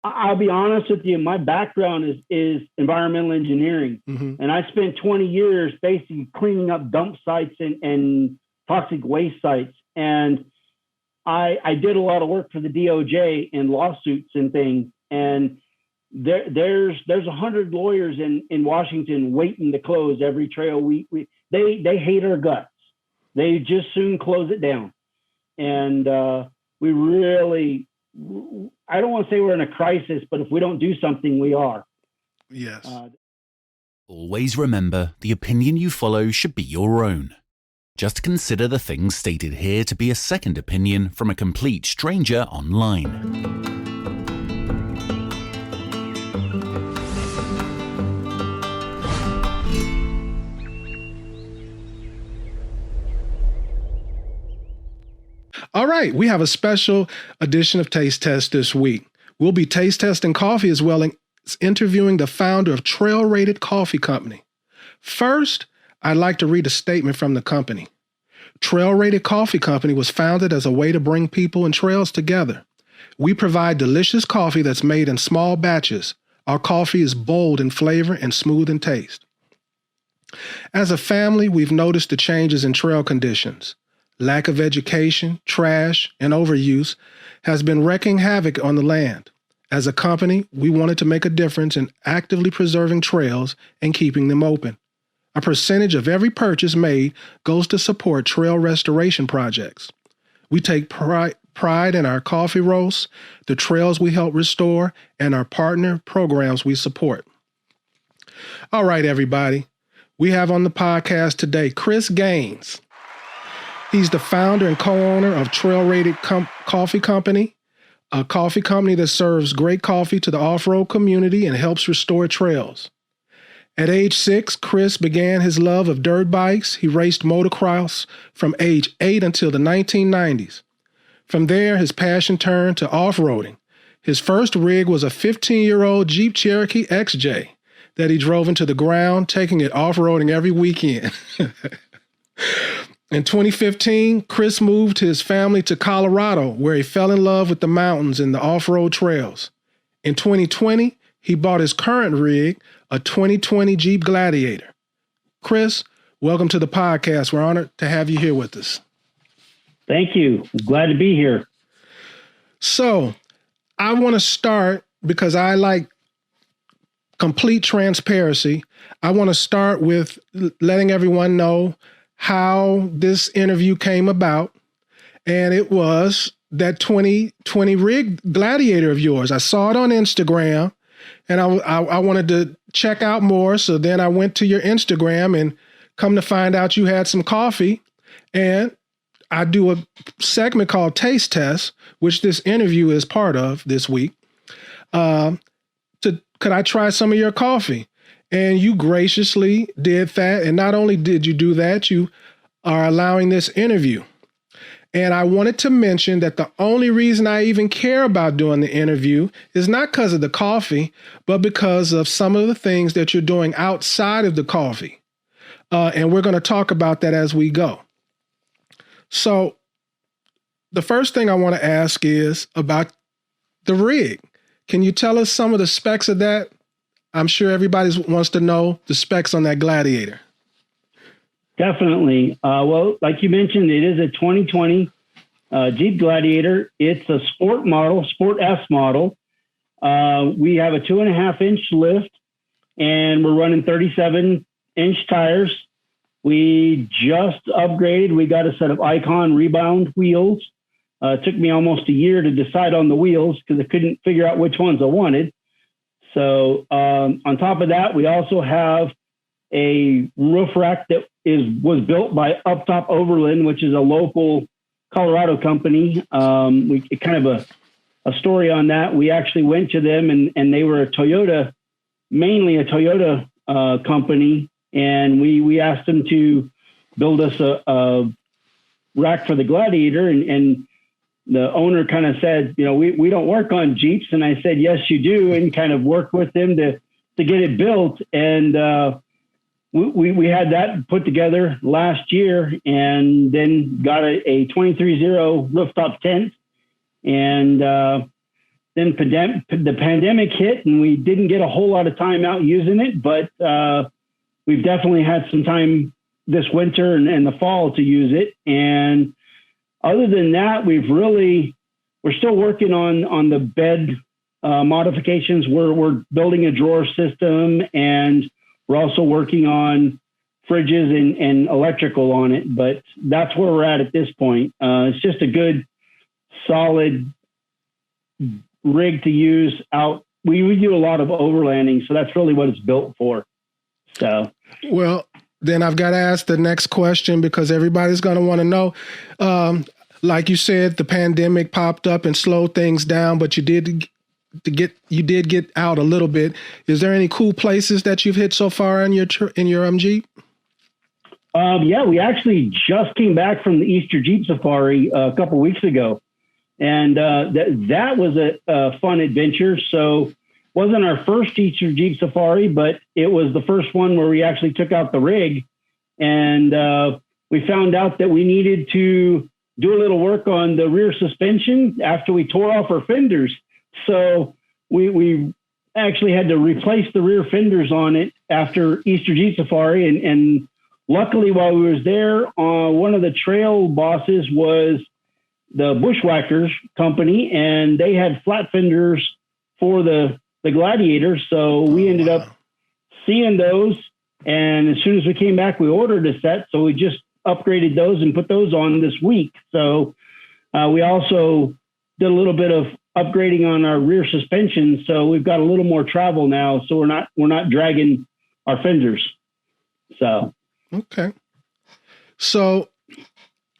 I'll be honest with you. My background is environmental engineering, and I spent 20 years basically cleaning up dump sites and toxic waste sites. And I did a lot of work for the DOJ in lawsuits and things. And there's 100 lawyers in Washington waiting to close every trail. They hate our guts. They just soon close it down. And we really, I don't want to say we're in a crisis, but if we don't do something, we are. Yes. Always remember, the opinion you follow should be your own. Just consider the things stated here to be a second opinion from a complete stranger online. All right, we have a special edition of Taste Test this week. We'll be taste testing coffee as well as interviewing the founder of Trail Rated Coffee Company. First, I'd like to read a statement from the company. Trail Rated Coffee Company was founded as a way to bring people and trails together. We provide delicious coffee that's made in small batches. Our coffee is bold in flavor and smooth in taste. As a family, we've noticed the changes in trail conditions. Lack of education, trash, and overuse has been wreaking havoc on the land. As a company, we wanted to make a difference in actively preserving trails and keeping them open. A percentage of every purchase made goes to support trail restoration projects. We take pride in our coffee roasts, the trails we help restore, and our partner programs we support. All right, everybody. We have on the podcast today Kris Gaines. He's the founder and co-owner of Trail Rated Coffee Company, a coffee company that serves great coffee to the off-road community and helps restore trails. At age 6, Kris began his love of dirt bikes. He raced motocross from age 8 until the 1990s. From there, his passion turned to off-roading. His first rig was a 15-year-old Jeep Cherokee XJ that he drove into the ground, taking it off-roading every weekend. In 2015, Kris moved his family to Colorado, where he fell in love with the mountains and the off-road trails. In 2020, he bought his current rig, a 2020 Jeep Gladiator. Kris, welcome to the podcast. We're honored to have you here with us. Thank you. Glad to be here. So, I want to start, because I like complete transparency, I want to start with letting everyone know how this interview came about. And it was that 2020 rig Gladiator of yours. I saw it on Instagram, and I wanted to check out more. So then I went to your Instagram, and come to find out you had some coffee. And I do a segment called Taste Test, which this interview is part of this week. Could I try some of your coffee? And you graciously did that. And not only did you do that, you are allowing this interview. And I wanted to mention that the only reason I even care about doing the interview is not because of the coffee, but because of some of the things that you're doing outside of the coffee. And we're going to talk about that as we go. So the first thing I want to ask is about the rig. Can you tell us some of the specs of that? I'm sure everybody wants to know the specs on that Gladiator. Definitely. Well, like you mentioned, it is a 2020 Jeep Gladiator. It's a sport model, Sport S model. We have a 2.5-inch lift, and we're running 37-inch tires. We just upgraded. We got a set of Icon rebound wheels. It took me almost a year to decide on the wheels because I couldn't figure out which ones I wanted. So on top of that, we also have a roof rack that was built by Uptop Overland, which is a local Colorado company. We kind of a story on that. We actually went to them, and they were mainly a Toyota company, and we asked them to build us a rack for the Gladiator, and the owner kind of said, we don't work on Jeeps. And I said, yes, you do. And kind of worked with them to get it built. And we had that put together last year, and then got a 23-0 rooftop tent. And then the pandemic hit and we didn't get a whole lot of time out using it, but we've definitely had some time this winter and the fall to use it. And other than that, we're still working on the bed modifications. We're building a drawer system, and we're also working on fridges and electrical on it. But that's where we're at this point. It's just a good, solid rig to use out. We do a lot of overlanding, so that's really what it's built for. So, well, then I've got to ask the next question, because everybody's going to want to know. Like you said, the pandemic popped up and slowed things down, but you did get out a little bit. Is there any cool places that you've hit so far in your Jeep? Yeah, we actually just came back from the Easter Jeep Safari a couple weeks ago, and that was a fun adventure. So, wasn't our first Easter Jeep Safari, but it was the first one where we actually took out the rig, and we found out that we needed to do a little work on the rear suspension after we tore off our fenders. So we actually had to replace the rear fenders on it after Easter Jeep Safari. And luckily, while we was there, one of the trail bosses was the Bushwhackers company, and they had flat fenders for the Gladiator. So we ended up seeing those. And as soon as we came back, we ordered a set. So we just upgraded those and put those on this week. So we also did a little bit of upgrading on our rear suspension. So we've got a little more travel now. So we're not dragging our fenders. So. Okay. So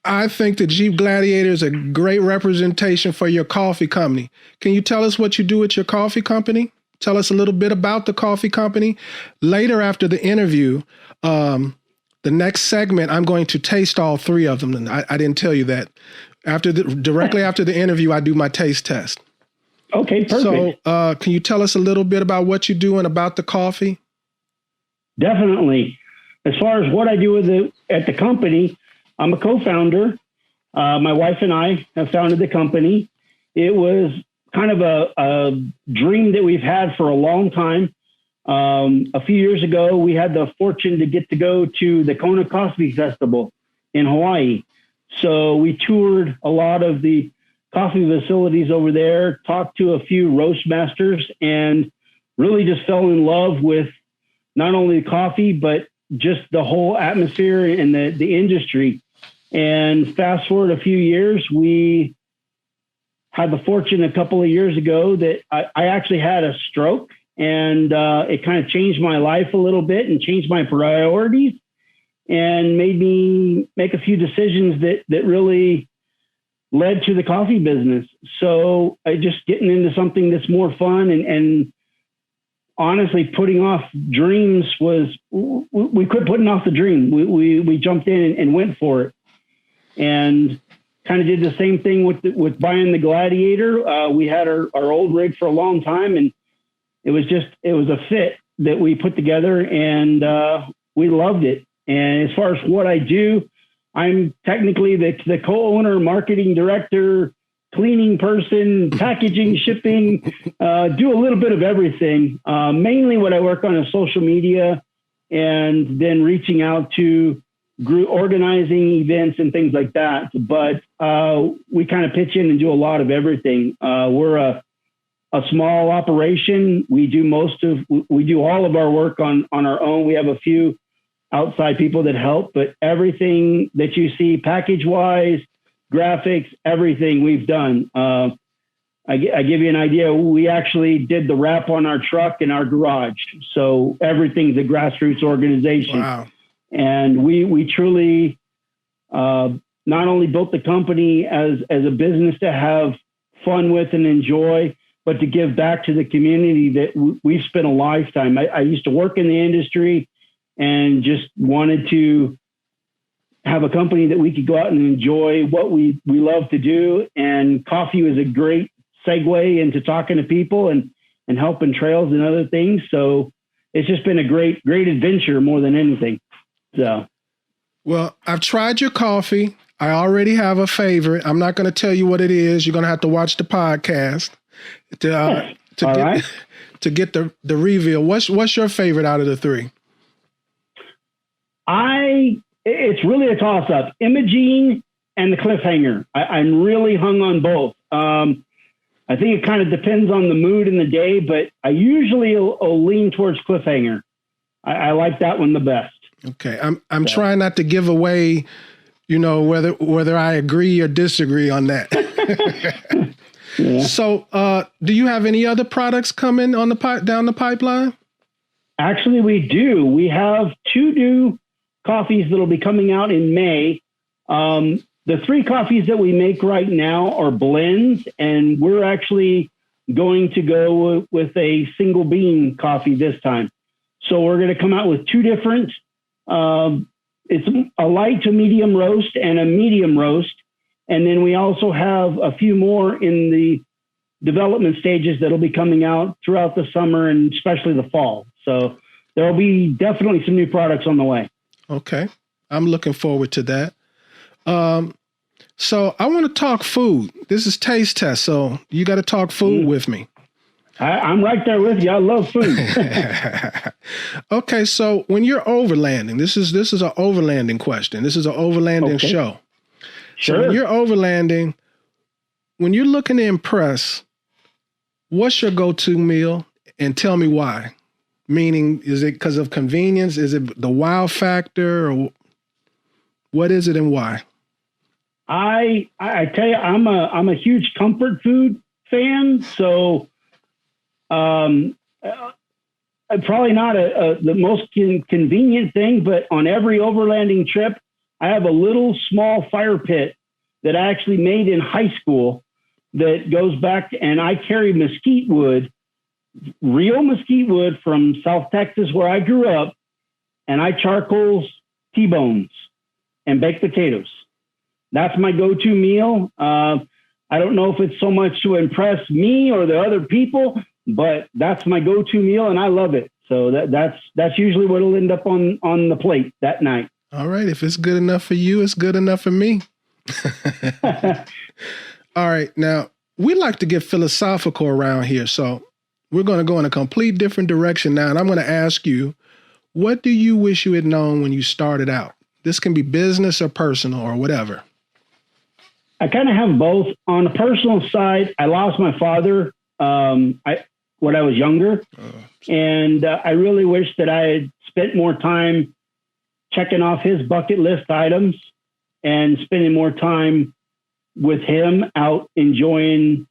I think the Jeep Gladiator is a great representation for your coffee company. Can you tell us what you do at your coffee company? Tell us a little bit about the coffee company. Later after the interview, the next segment, I'm going to taste all three of them. And I didn't tell you that. Directly after the interview, I do my taste test. Okay, perfect. So can you tell us a little bit about what you do and about the coffee? Definitely. As far as what I do at the company, I'm a co-founder. My wife and I have founded the company. It was kind of a dream that we've had for a long time. A few years ago, we had the fortune to get to go to the Kona Coffee Festival in Hawaii. So we toured a lot of the coffee facilities over there, talked to a few roast masters, and really just fell in love with not only the coffee, but just the whole atmosphere and the industry. And fast forward a few years, we had the fortune a couple of years ago that I actually had a stroke, and it kind of changed my life a little bit and changed my priorities and made me make a few decisions that really led to the coffee business. So I just getting into something that's more fun and honestly putting off dreams we quit putting off the dream. We jumped in and went for it, and kind of did the same thing with buying the Gladiator. We had our old rig for a long time, and it was a fit that we put together, and we loved it. And as far as what I do, I'm technically the co-owner, marketing director, cleaning person, packaging, shipping, do a little bit of everything. Mainly what I work on is social media, and then reaching out to organizing events and things like that. But we kind of pitch in and do a lot of everything. We're a small operation. We do all of our work on our own. We have a few outside people that help, but everything that you see package wise, graphics, everything we've done. I give you an idea. We actually did the wrap on our truck in our garage. So everything's a grassroots organization. Wow. And we truly not only built the company as a business to have fun with and enjoy, but to give back to the community that we've spent a lifetime. I used to work in the industry and just wanted to have a company that we could go out and enjoy what we love to do. And coffee was a great segue into talking to people and helping trails and other things. So it's just been a great adventure more than anything. So, well, I've tried your coffee. I already have a favorite. I'm not going to tell you what it is. You're going to have to watch the podcast. to All get right. to get the reveal. What's your favorite out of the three? It's really a toss up. Imogene and the Cliffhanger. I'm really hung on both. I think it kind of depends on the mood and the day, but I usually will lean towards Cliffhanger. I like that one the best. Okay, I'm trying not to give away, whether I agree or disagree on that. Yeah. So, do you have any other products coming on down the pipeline? Actually, we do. We have 2 new coffees that'll be coming out in May. The 3 coffees that we make right now are blends, and we're actually going to go with a single bean coffee this time. So we're going to come out with 2 different, it's a light to medium roast and a medium roast. And then we also have a few more in the development stages that'll be coming out throughout the summer and especially the fall. So there'll be definitely some new products on the way. Okay. I'm looking forward to that. So I want to talk food. This is Taste Test, so you got to talk food with me. I'm right there with you. I love food. Okay, so when you're overlanding, this is an overlanding question. This is an overlanding show. Sure. So when you're overlanding, when you're looking to impress, what's your go-to meal? And tell me why. Meaning, is it because of convenience? Is it the wow factor? Or what is it and why? I tell you, I'm a huge comfort food fan. So probably not the most convenient thing, but on every overlanding trip, I have a little small fire pit that I actually made in high school that goes back, and I carry mesquite wood, real mesquite wood from South Texas where I grew up, and I charcoals T-bones and baked potatoes. That's my go-to meal. I don't know if it's so much to impress me or the other people, but that's my go-to meal, and I love it. So that's usually what will end up on the plate that night. All right. If it's good enough for you, it's good enough for me. All right. Now, we like to get philosophical around here. So we're going to go in a complete different direction now. And I'm going to ask you, what do you wish you had known when you started out? This can be business or personal or whatever. I kind of have both. On the personal side, I lost my father when I was younger. And I really wish that I had spent more time checking off his bucket list items and spending more time with him out enjoying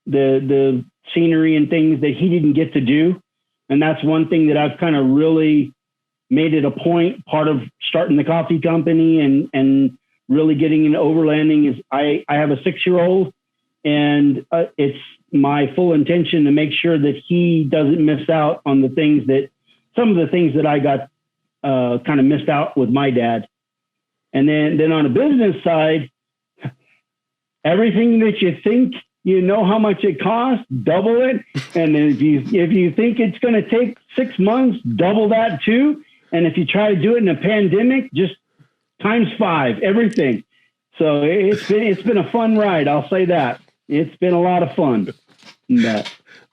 the scenery and things that he didn't get to do. And that's one thing that I've kind of really made it a point, part of starting the coffee company and really getting into overlanding is I have a 6-year-old, and it's my full intention to make sure that he doesn't miss out on some of the things that I got kind of missed out with my dad. And then on the business side, everything that you think you know how much it costs, double it. And if you think it's going to take 6 months, double that too. And if you try to do it in a pandemic, just times 5, everything. So it's been a fun ride. I'll say that. It's been a lot of fun.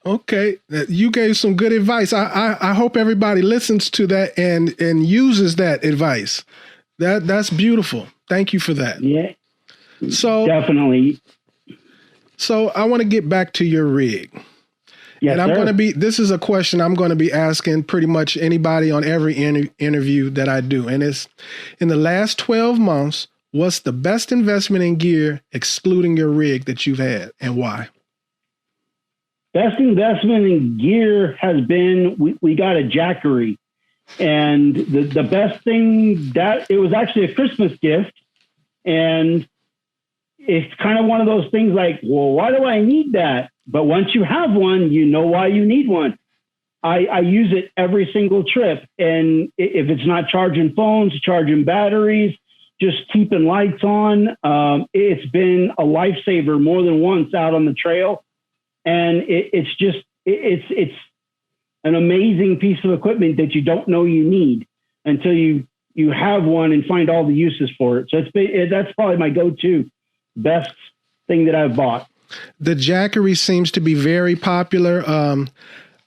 Okay. You gave some good advice. I hope everybody listens to that and uses that advice. That's beautiful. Thank you for that. Yeah. So definitely. So I want to get back to your rig. Yes, and sir. This is a question I'm going to be asking pretty much anybody on every interview that I do. And it's, in the last 12 months, what's the best investment in gear, excluding your rig, that you've had, and why? Best investment in gear has been, we got a Jackery. And the best thing, that it was actually a Christmas gift. And it's kind of one of those things like, well, why do I need that? But once you have one, you know why you need one. I use it every single trip. And if it's not charging phones, charging batteries, just keeping lights on, it's been a lifesaver more than once out on the trail. And it's an amazing piece of equipment that you don't know you need until you have one and find all the uses for it. So that's probably my go-to best thing that I've bought. The Jackery seems to be very popular.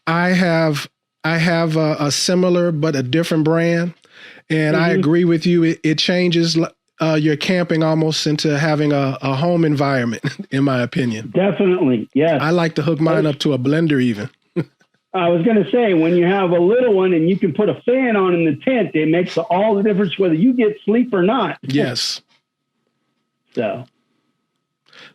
I have a similar but a different brand, and I agree with you. It changes your camping almost into having a home environment, in my opinion. Definitely, yes. I like to hook mine up to a blender even. I was going to say, when you have a little one and you can put a fan on in the tent, it makes all the difference whether you get sleep or not. Yes.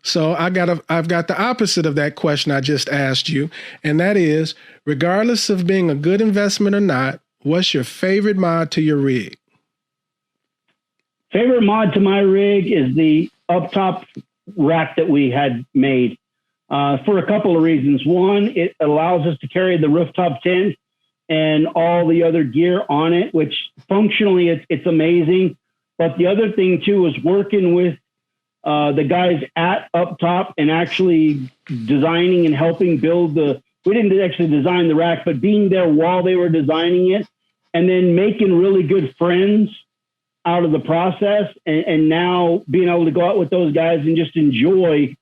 So I've got the opposite of that question I just asked you, and that is, regardless of being a good investment or not, what's your favorite mod to your rig? Favorite mod to my rig is the up top rack that we had made. For a couple of reasons. One, it allows us to carry the rooftop tent and all the other gear on it, which functionally it's amazing. But the other thing too is working with the guys at up top and actually designing and helping build we didn't actually design the rack, but being there while they were designing it and then making really good friends out of the process. And now being able to go out with those guys and just enjoy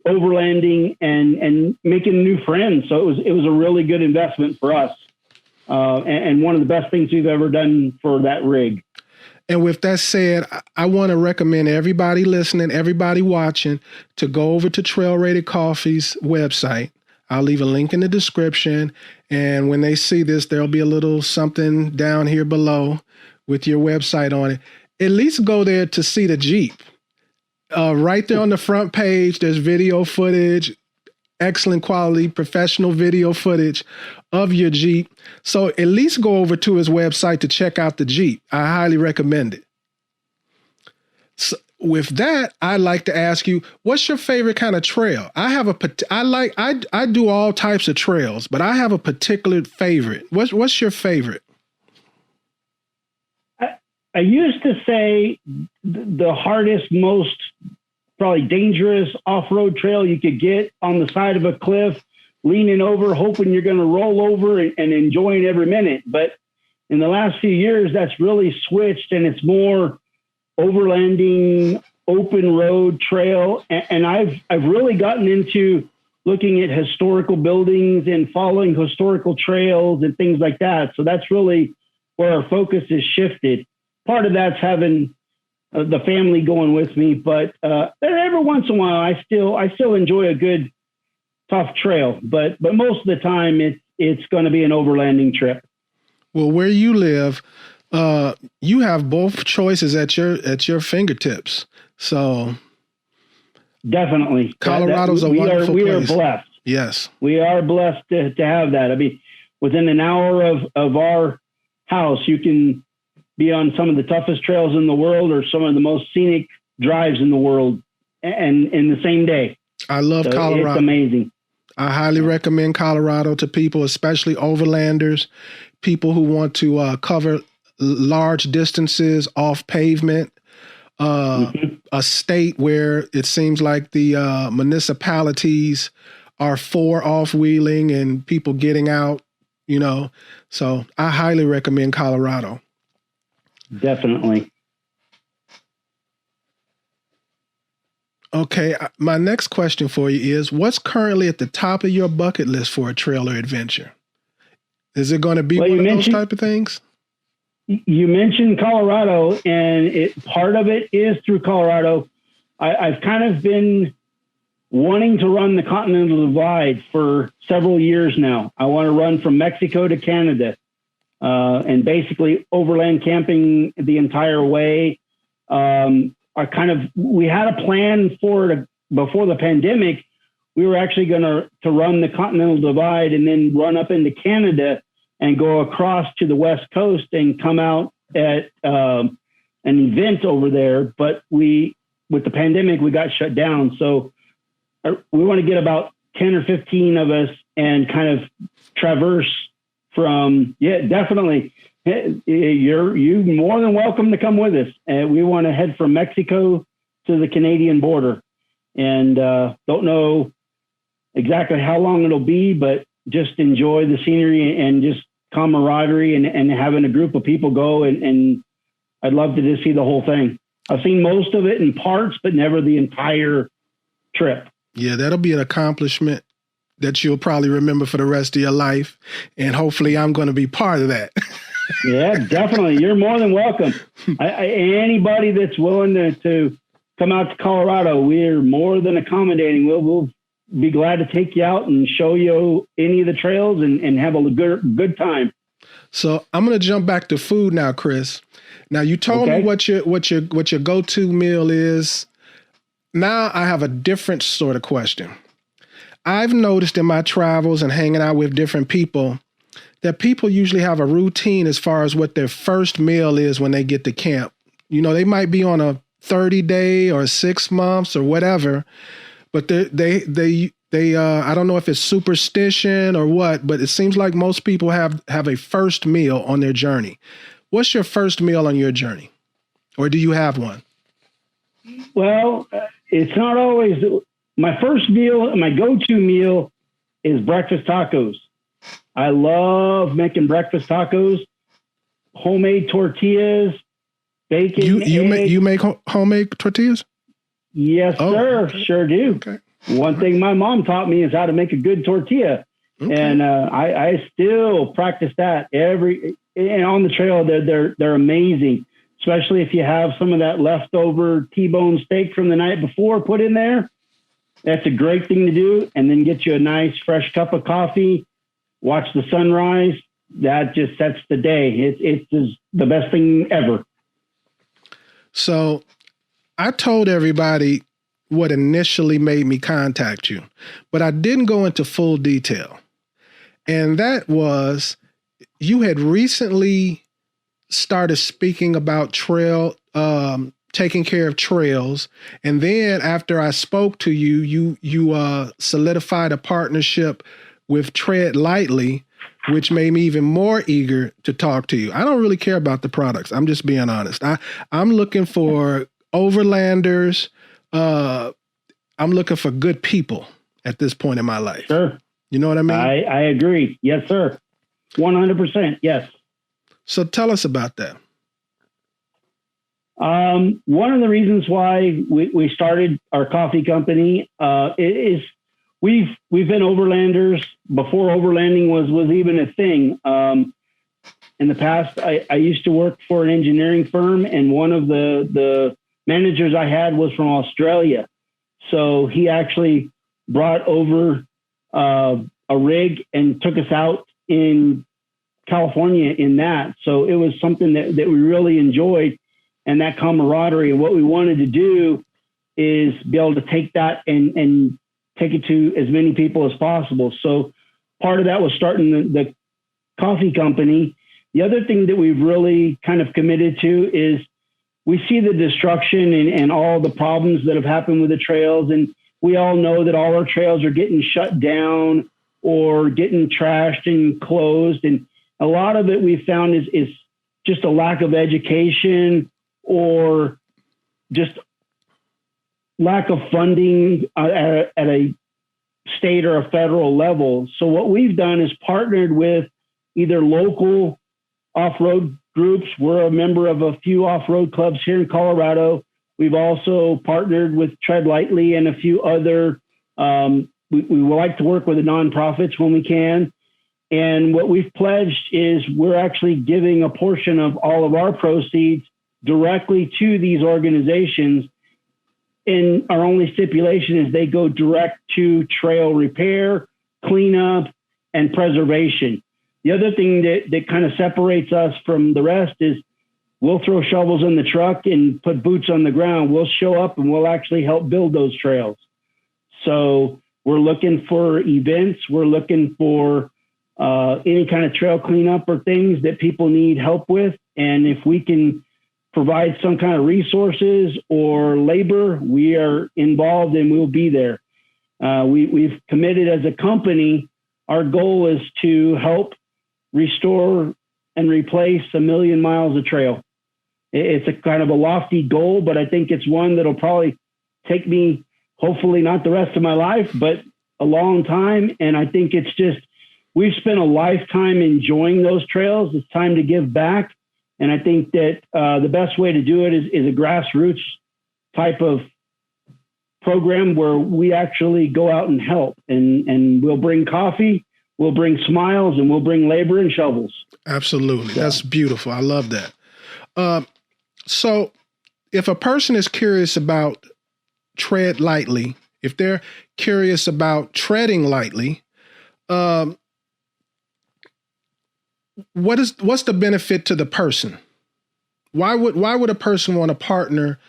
overlanding and making new friends. So it was a really good investment for us. And one of the best things we've ever done for that rig. And with that said, I want to recommend everybody listening, everybody watching, to go over to Trail Rated Coffee's website. I'll leave a link in the description. And when they see this, there'll be a little something down here below with your website on it. At least go there to see the Jeep. Right there on the front page, there's video footage, excellent quality, professional video footage of your Jeep. So at least go over to his website to check out the Jeep. I highly recommend it. So with that, I'd like to ask you, what's your favorite kind of trail? I do all types of trails, but I have a particular favorite. What's your favorite? I used to say the hardest, most probably dangerous off-road trail you could get on the side of a cliff, leaning over, hoping you're going to roll over and enjoying every minute. But in the last few years, that's really switched, and it's more overlanding, open road trail. And I've really gotten into looking at historical buildings and following historical trails and things like that. So that's really where our focus is shifted. Part of that's having the family going with me, but every once in a while, I still enjoy a good tough trail. But most of the time, it's going to be an overlanding trip. Well, where you live, you have both choices at your fingertips. So definitely, Colorado's a wonderful place. We are blessed. Yes, we are blessed to have that. I mean, within an hour of our house, you can be on some of the toughest trails in the world or some of the most scenic drives in the world, and in the same day. I love Colorado. It's amazing. I highly recommend Colorado to people, especially overlanders, people who want to cover large distances off pavement, a state where it seems like the municipalities are for off-wheeling and people getting out, So I highly recommend Colorado. Definitely. Okay, my next question for you is, what's currently at the top of your bucket list for a trailer adventure? Is it going to be one of those type of things? You mentioned Colorado, and part of it is through Colorado. I've kind of been wanting to run the Continental Divide for several years now. I want to run from Mexico to Canada. And basically overland camping the entire way. We had a plan for it before the pandemic. We were actually going to run the Continental Divide and then run up into Canada and go across to the West Coast and come out at an event over there. But with the pandemic, we got shut down. So we want to get about 10 or 15 of us and kind of traverse definitely. You're more than welcome to come with us. We want to head from Mexico to the Canadian border, and don't know exactly how long it'll be, but just enjoy the scenery and just camaraderie and having a group of people go. And I'd love to just see the whole thing. I've seen most of it in parts, but never the entire trip. Yeah, that'll be an accomplishment that you'll probably remember for the rest of your life. And hopefully I'm going to be part of that. Yeah, definitely. You're more than welcome. Anybody that's willing to come out to Colorado, we're more than accommodating. We'll be glad to take you out and show you any of the trails and have a good time. So I'm going to jump back to food now, Kris. Now you told me what your go-to meal is. Now I have a different sort of question. I've noticed in my travels and hanging out with different people that people usually have a routine as far as what their first meal is when they get to camp. You know, they might be on a 30-day or 6 months or whatever, but they I don't know if it's superstition or what, but it seems like most people have a first meal on their journey. What's your first meal on your journey? Or do you have one? Well, it's not always my first meal. My go-to meal is breakfast tacos. I love making breakfast tacos, homemade tortillas, bacon. You make homemade tortillas? Yes, sir. Okay. Sure do. Okay. One thing my mom taught me is how to make a good tortilla. Okay. And I still practice that and on the trail. They're amazing, especially if you have some of that leftover T-bone steak from the night before put in there. That's a great thing to do. And then get you a nice fresh cup of coffee, watch the sunrise. That just sets the day. It's the best thing ever. So I told everybody what initially made me contact you, but I didn't go into full detail. And that was, you had recently started speaking about taking care of trails. And then after I spoke to you, you solidified a partnership with Tread Lightly, which made me even more eager to talk to you. I don't really care about the products. I'm just being honest. I'm looking for overlanders. I'm looking for good people at this point in my life. Sure. You know what I mean? I agree. Yes, sir. 100%. Yes. So tell us about that. One of the reasons why we started our coffee company is we've been overlanders before overlanding was even a thing. In the past, I used to work for an engineering firm, and one of the managers I had was from Australia. So he actually brought over a rig and took us out in California in that. So it was something that we really enjoyed, and that camaraderie. And what we wanted to do is be able to take that and take it to as many people as possible. So part of that was starting the coffee company. The other thing that we've really kind of committed to is we see the destruction and all the problems that have happened with the trails. And we all know that all our trails are getting shut down or getting trashed and closed. And a lot of it we found is just a lack of education or just lack of funding at a state or a federal level. So what we've done is partnered with either local off-road groups. We're a member of a few off-road clubs here in Colorado. We've also partnered with Tread Lightly and a few other, we like to work with the nonprofits when we can. And what we've pledged is we're actually giving a portion of all of our proceeds directly to these organizations. And our only stipulation is they go direct to trail repair, cleanup, and preservation. The other thing that kind of separates us from the rest is we'll throw shovels in the truck and put boots on the ground. We'll show up and we'll actually help build those trails. So we're looking for events. We're looking for any kind of trail cleanup or things that people need help with. And if we can provide some kind of resources or labor, we are involved and we'll be there. We've committed as a company. Our goal is to help restore and replace 1 million miles of trail. It's a kind of a lofty goal, but I think it's one that'll probably take me, hopefully not the rest of my life, but a long time. And I think it's just, we've spent a lifetime enjoying those trails. It's time to give back. And I think that the best way to do it is a grassroots type of program where we actually go out and help, and we'll bring coffee, we'll bring smiles, and we'll bring labor and shovels. Absolutely. That's beautiful. I love that. So if a person is curious about tread lightly, if they're curious about treading lightly, what's the benefit to the person? Why would a person want to partner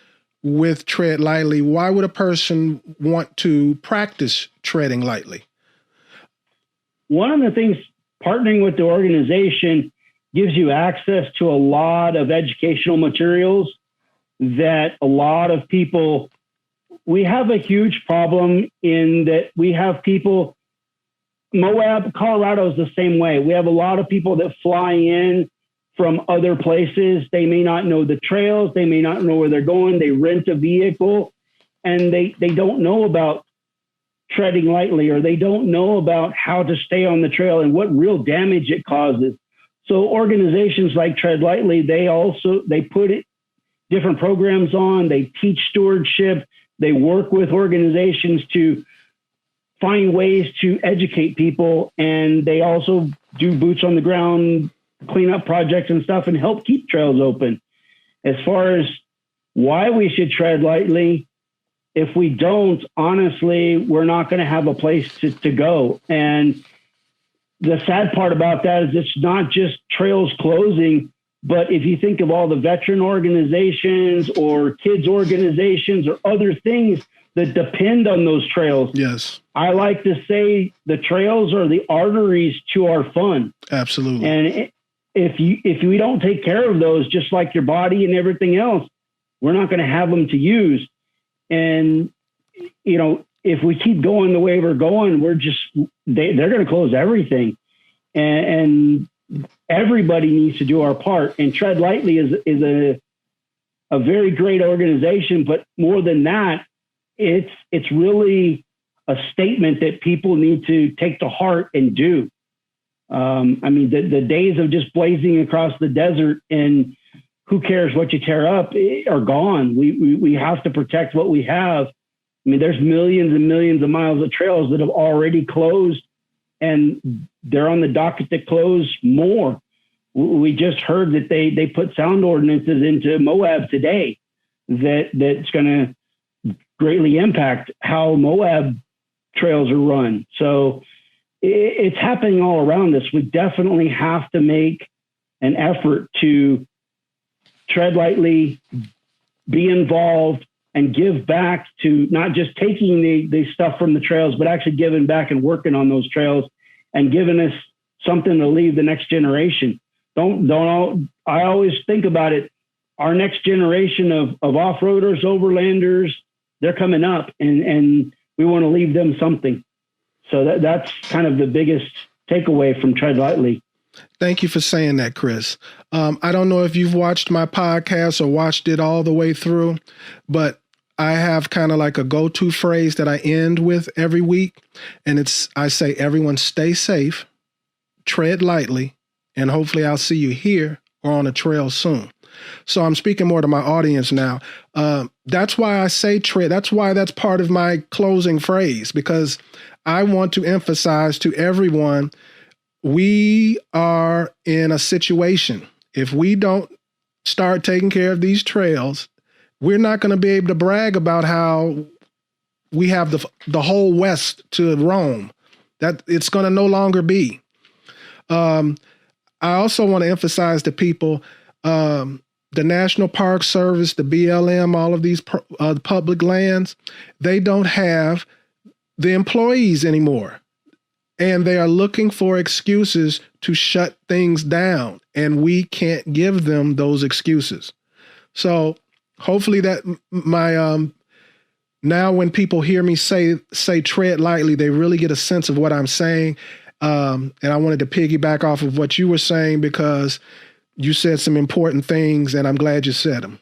with Tread Lightly? Why would a person want to practice treading lightly? One of the things, partnering with the organization gives you access to a lot of educational materials that a lot of people, we have a huge problem in that we have people, Moab, Colorado is the same way. We have a lot of people that fly in from other places. They may not know the trails. They may not know where they're going. They rent a vehicle and they don't know about treading lightly, or they don't know about how to stay on the trail and what real damage it causes. So organizations like Tread Lightly, they put different programs on, they teach stewardship, they work with organizations to find ways to educate people, and they also do boots on the ground cleanup projects and stuff and help keep trails open. As far as why we should tread lightly, if we don't, honestly, we're not going to have a place to go. And the sad part about that is it's not just trails closing, but if you think of all the veteran organizations or kids organizations or other things that depend on those trails. Yes. I like to say the trails are the arteries to our fun. Absolutely. And if we don't take care of those, just like your body and everything else, we're not going to have them to use. And, you know, if we keep going the way we're going, they're going to close everything. And everybody needs to do our part. And Tread Lightly is a very great organization, but more than that, it's really a statement that people need to take to heart and do. I mean, the days of just blazing across the desert and who cares what you tear up are gone. We have to protect what we have. I mean, there's millions and millions of miles of trails that have already closed, and they're on the docket to close more. We just heard that they put sound ordinances into Moab today that's going to greatly impact how Moab trails are run. So it's happening all around us. We definitely have to make an effort to tread lightly, be involved, and give back to not just taking the stuff from the trails, but actually giving back and working on those trails and giving us something to leave the next generation. I always think about it. Our next generation of off-roaders, overlanders, they're coming up, and we want to leave them something. So that's kind of the biggest takeaway from Tread Lightly. Thank you for saying that, Kris. I don't know if you've watched my podcast or watched it all the way through, but I have kind of like a go-to phrase that I end with every week. And I say, everyone stay safe, tread lightly, and hopefully I'll see you here or on a trail soon. So I'm speaking more to my audience now. That's why I say tread. That's why that's part of my closing phrase, because I want to emphasize to everyone, we are in a situation. If we don't start taking care of these trails, we're not going to be able to brag about how we have the whole West to roam. That it's going to no longer be. I also want to emphasize to people, the National Park Service, the BLM, all of these public lands, they don't have the employees anymore. And they are looking for excuses to shut things down. And we can't give them those excuses. So hopefully that now when people hear me say tread lightly, they really get a sense of what I'm saying. And I wanted to piggyback off of what you were saying, because you said some important things, and I'm glad you said them.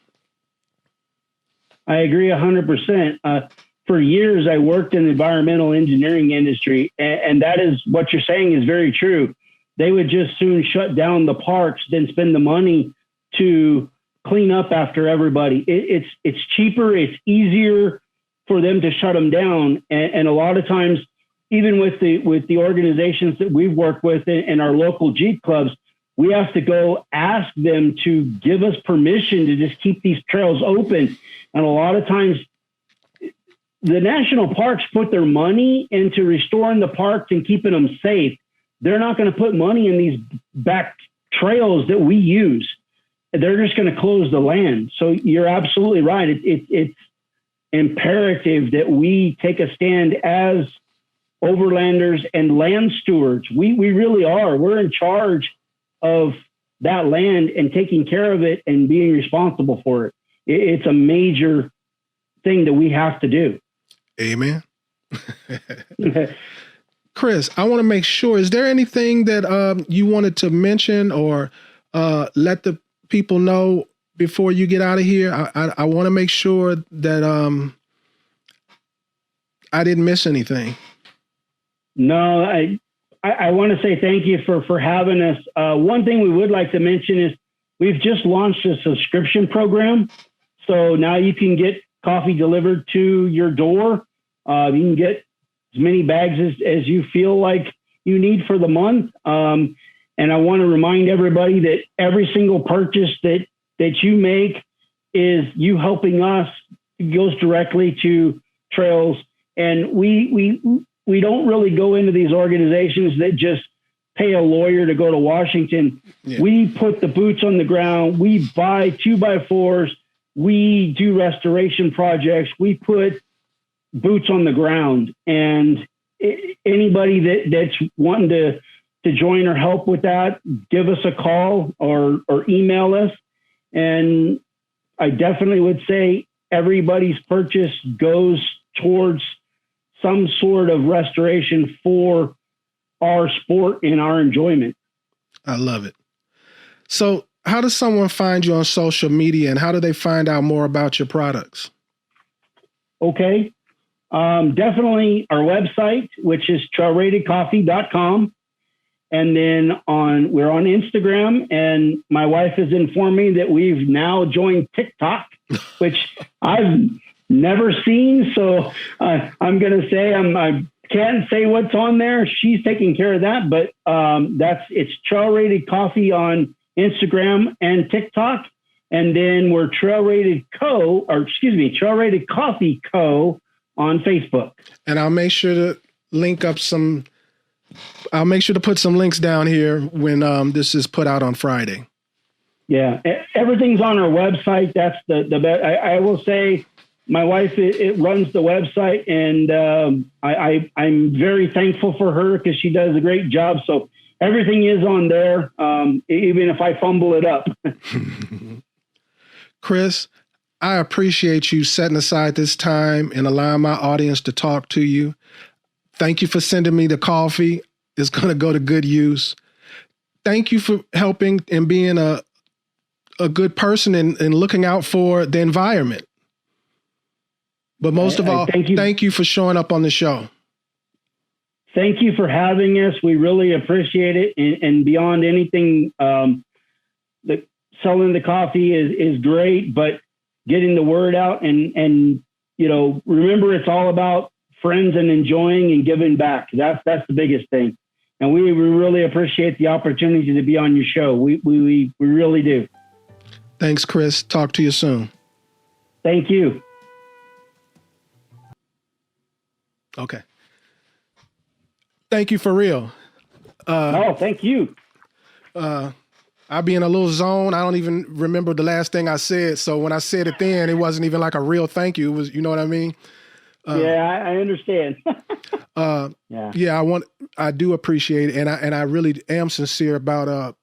I agree 100%. For years, I worked in the environmental engineering industry, and that is what you're saying is very true. They would just soon shut down the parks than spend the money to clean up after everybody. It's cheaper, it's easier for them to shut them down. And a lot of times, even with the organizations that we've worked with in our local Jeep clubs, we have to go ask them to give us permission to just keep these trails open. And a lot of times, the national parks put their money into restoring the parks and keeping them safe. They're not going to put money in these back trails that we use. They're just going to close the land. So you're absolutely right. It's imperative that we take a stand as overlanders and land stewards. We really are. We're in charge of that land and taking care of it and being responsible for it. It's a major thing that we have to do. Amen. Kris, I want to make sure, is there anything that you wanted to mention or let the people know before you get out of here? I want to make sure that I didn't miss anything. No, I want to say thank you for having us. One thing we would like to mention is we've just launched a subscription program. So now you can get coffee delivered to your door. You can get as many bags as you feel like you need for the month. And I want to remind everybody that every single purchase that you make is you helping us. It goes directly to trails. And we don't really go into these organizations that just pay a lawyer to go to Washington. Yeah. We put the boots on the ground. We buy 2x4s. We do restoration projects. We put boots on the ground, and anybody that's wanting to join or help with that, give us a call or email us. And I definitely would say everybody's purchase goes towards some sort of restoration for our sport and our enjoyment. I love it. So how does someone find you on social media, and how do they find out more about your products? Okay. Definitely our website, which is trailratedcoffee.com. And then we're on Instagram, and my wife has informed me that we've now joined TikTok, which I've never seen. So I'm going to say I can't say what's on there. She's taking care of that, but it's Trail Rated Coffee on Instagram and TikTok. And then we're Trail Rated Coffee Co. on Facebook. And I'll make sure to put some links down here when this is put out on Friday. Yeah, everything's on our website. That's the best. I will say my wife it runs the website, and I'm very thankful for her because she does a great job. So everything is on there, even if I fumble it up. Kris, I appreciate you setting aside this time and allowing my audience to talk to you. Thank you for sending me the coffee. It's going to go to good use. Thank you for helping and being a good person and looking out for the environment. But most of all, thank you for showing up on the show. Thank you for having us. We really appreciate it. And beyond anything, the selling the coffee is great, but getting the word out and remember, it's all about friends and enjoying and giving back. That's the biggest thing. And we really appreciate the opportunity to be on your show. We really do. Thanks, Kris. Talk to you soon. Thank you. Okay. Thank you for real. Thank you. I'll be in a little zone. I don't even remember the last thing I said. So when I said it then, it wasn't even like a real thank you. It was, you know what I mean? Yeah, I understand. I do appreciate it. And I really am sincere about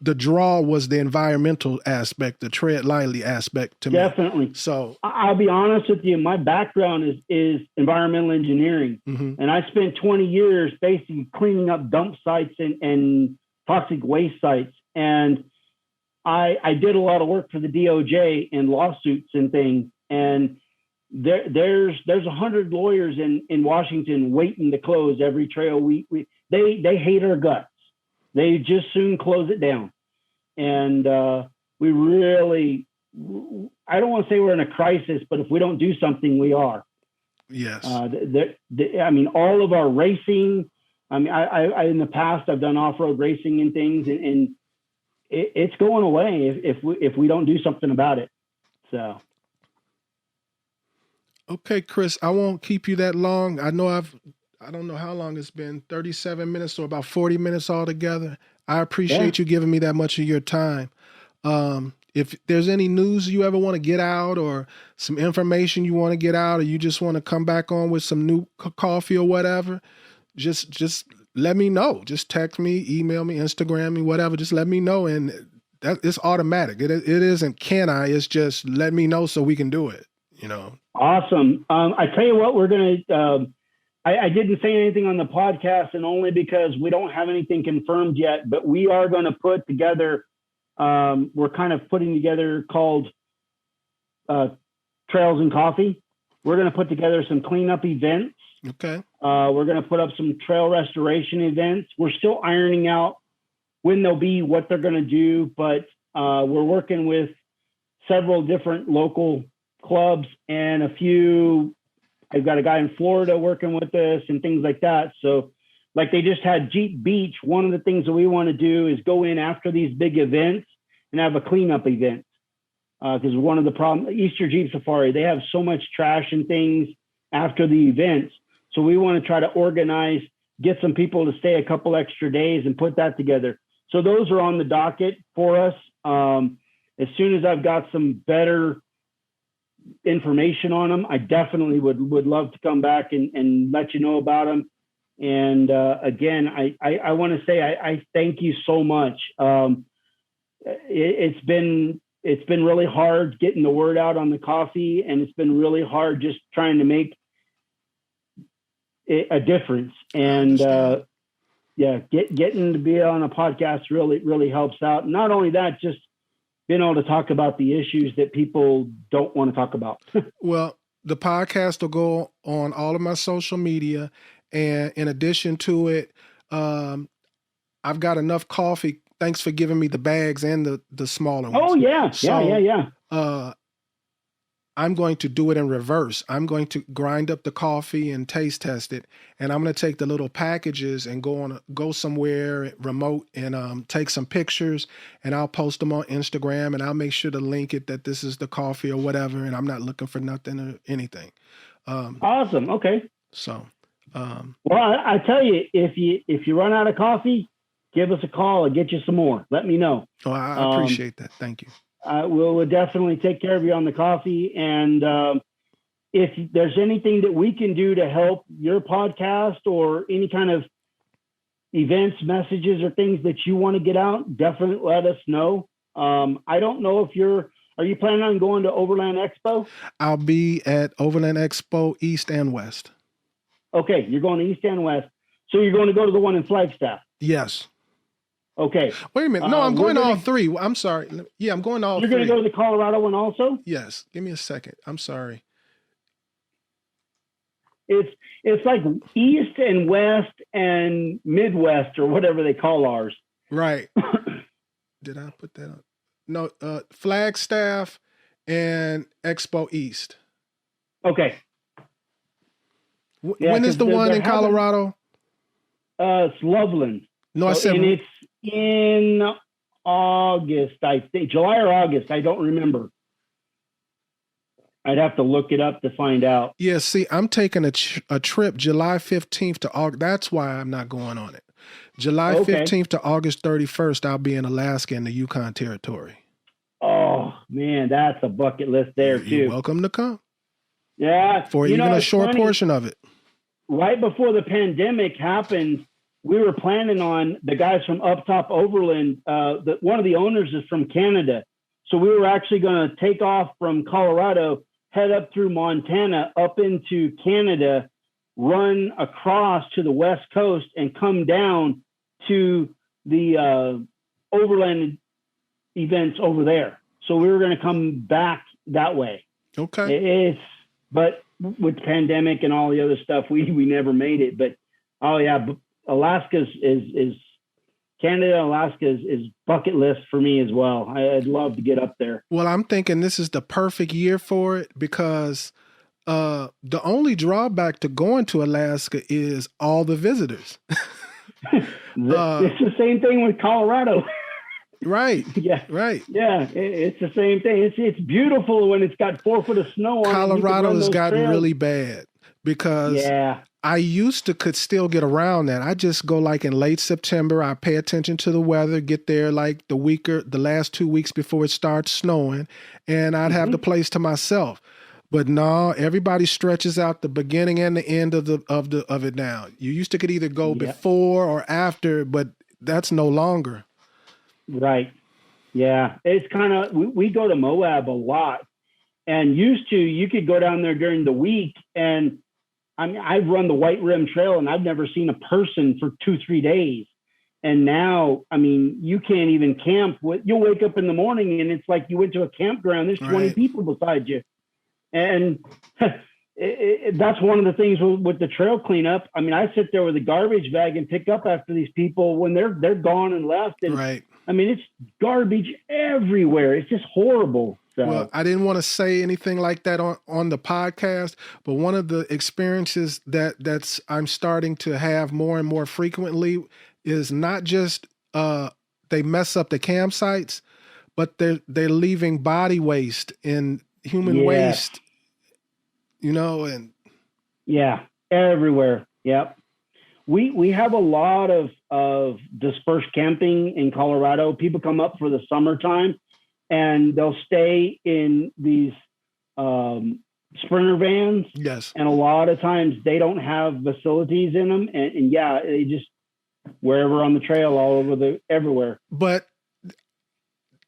the draw was the environmental aspect, the tread lightly aspect to me. Definitely. So I'll be honest with you. My background is environmental engineering. Mm-hmm. And I spent 20 years basically cleaning up dump sites and toxic waste sites. And I did a lot of work for the DOJ in lawsuits and things. And there's 100 lawyers in Washington waiting to close every trail. They hate our guts. They just soon close it down. And we really, I don't want to say we're in a crisis, but if we don't do something, we are. Yes. I mean, all of our racing. I mean, I in the past I've done off-road racing and things, and it's going away if we don't do something about it. So. Okay, Kris, I won't keep you that long. I don't know how long it's been, 37 minutes or about 40 minutes altogether. I appreciate you giving me that much of your time. If there's any news you ever want to get out or some information you want to get out, or you just want to come back on with some new coffee or whatever, just let me know. Just text me, email me, Instagram me, whatever. Just let me know. And that it's automatic. It isn't can I, it's just let me know so we can do it, Awesome. I tell you what, we're going to, I didn't say anything on the podcast, and only because we don't have anything confirmed yet, but we are going to put together, we're kind of putting together called Trails and Coffee. We're going to put together some cleanup events. Okay. We're going to put up some trail restoration events. We're still ironing out when they'll be, what they're going to do, but we're working with several different local clubs and a few. I've got a guy in Florida working with us and things like that. So like they just had Jeep Beach. One of the things that we want to do is go in after these big events and have a cleanup event. Because one of the problems, Easter Jeep Safari, they have so much trash and things after the events. So we want to try to organize, get some people to stay a couple extra days and put that together. So those are on the docket for us. As soon as I've got some better information on them, I definitely would love to come back and let you know about them. And again, I want to say I thank you so much. It's been really hard getting the word out on the coffee, and it's been really hard just trying to make a difference. And getting to be on a podcast really helps out. Not only that, just being able to talk about the issues that people don't want to talk about. Well, the podcast will go on all of my social media. And in addition to it, I've got enough coffee. Thanks for giving me the bags and the smaller ones. Oh, yeah. So, Yeah. I'm going to do it in reverse. I'm going to grind up the coffee and taste test it. And I'm going to take the little packages and go somewhere remote and take some pictures, and I'll post them on Instagram, and I'll make sure to link it that this is the coffee or whatever. And I'm not looking for nothing or anything. Awesome. Okay. So, well, I tell you, if you run out of coffee, give us a call and get you some more. Let me know. Oh, I appreciate that. Thank you. We'll definitely take care of you on the coffee. And if there's anything that we can do to help your podcast or any kind of events, messages, or things that you want to get out, definitely let us know. I don't know if are you planning on going to Overland Expo? I'll be at Overland Expo East and West. Okay, you're going to East and West. So you're going to go to the one in Flagstaff? Yes. Okay. Wait a minute. No, I'm going to all three. I'm sorry. Yeah, I'm going to all three. You're going to go to the Colorado one also? Yes. Give me a second. I'm sorry. It's like East and West and Midwest or whatever they call ours. Right. Did I put that on? No, Flagstaff and Expo East. Okay. When is the one in Colorado? It's Loveland. No, I said... And it's in August, I think. July or August. I don't remember. I'd have to look it up to find out. Yeah, see, I'm taking a trip July 15th to August. That's why I'm not going on it. July 15th to August 31st, I'll be in Alaska in the Yukon Territory. Oh, man, that's a bucket list there, too. You're welcome to come. Yeah. For even a short portion of it. Right before the pandemic happened, we were planning on the guys from up top Overland. One of the owners is from Canada. So we were actually going to take off from Colorado, head up through Montana, up into Canada, run across to the West Coast, and come down to the Overland events over there. So we were going to come back that way. Okay. But with the pandemic and all the other stuff, we never made it. But, oh, yeah, Alaska is Canada. Alaska is bucket list for me as well. I'd love to get up there. Well, I'm thinking this is the perfect year for it because The only drawback to going to Alaska is all the visitors. It's the same thing with Colorado. Right. Yeah. Right. Yeah. It's the same thing. It's beautiful when it's got 4 foot of snow on it. Colorado has gotten really bad because I used to could still get around that. I just go like in late September. I pay attention to the weather, get there like the last 2 weeks before it starts snowing, and I'd have the place to myself. But no, everybody stretches out the beginning and the end of it now. You used to could either go before or after, but that's no longer. Right. Yeah. It's kind of, we go to Moab a lot, and used to, you could go down there during the week, and I mean, I've run the White Rim Trail and I've never seen a person for 2-3 days. And now, I mean, you can't even camp. You'll wake up in the morning and it's like you went to a campground. There's 20 people beside you. And that's one of the things with the trail cleanup. I mean, I sit there with a garbage bag and pick up after these people when they're gone and left. And I mean, it's garbage everywhere. It's just horrible. So. Well, I didn't want to say anything like that on the podcast, but one of the experiences that's I'm starting to have more and more frequently is not just they mess up the campsites, but they're leaving body waste and human waste, you know, and everywhere. Yep. We have a lot of dispersed camping in Colorado. People come up for the summertime and they'll stay in these Sprinter vans. Yes. And a lot of times they don't have facilities in them. And they just wherever on the trail, all over everywhere. But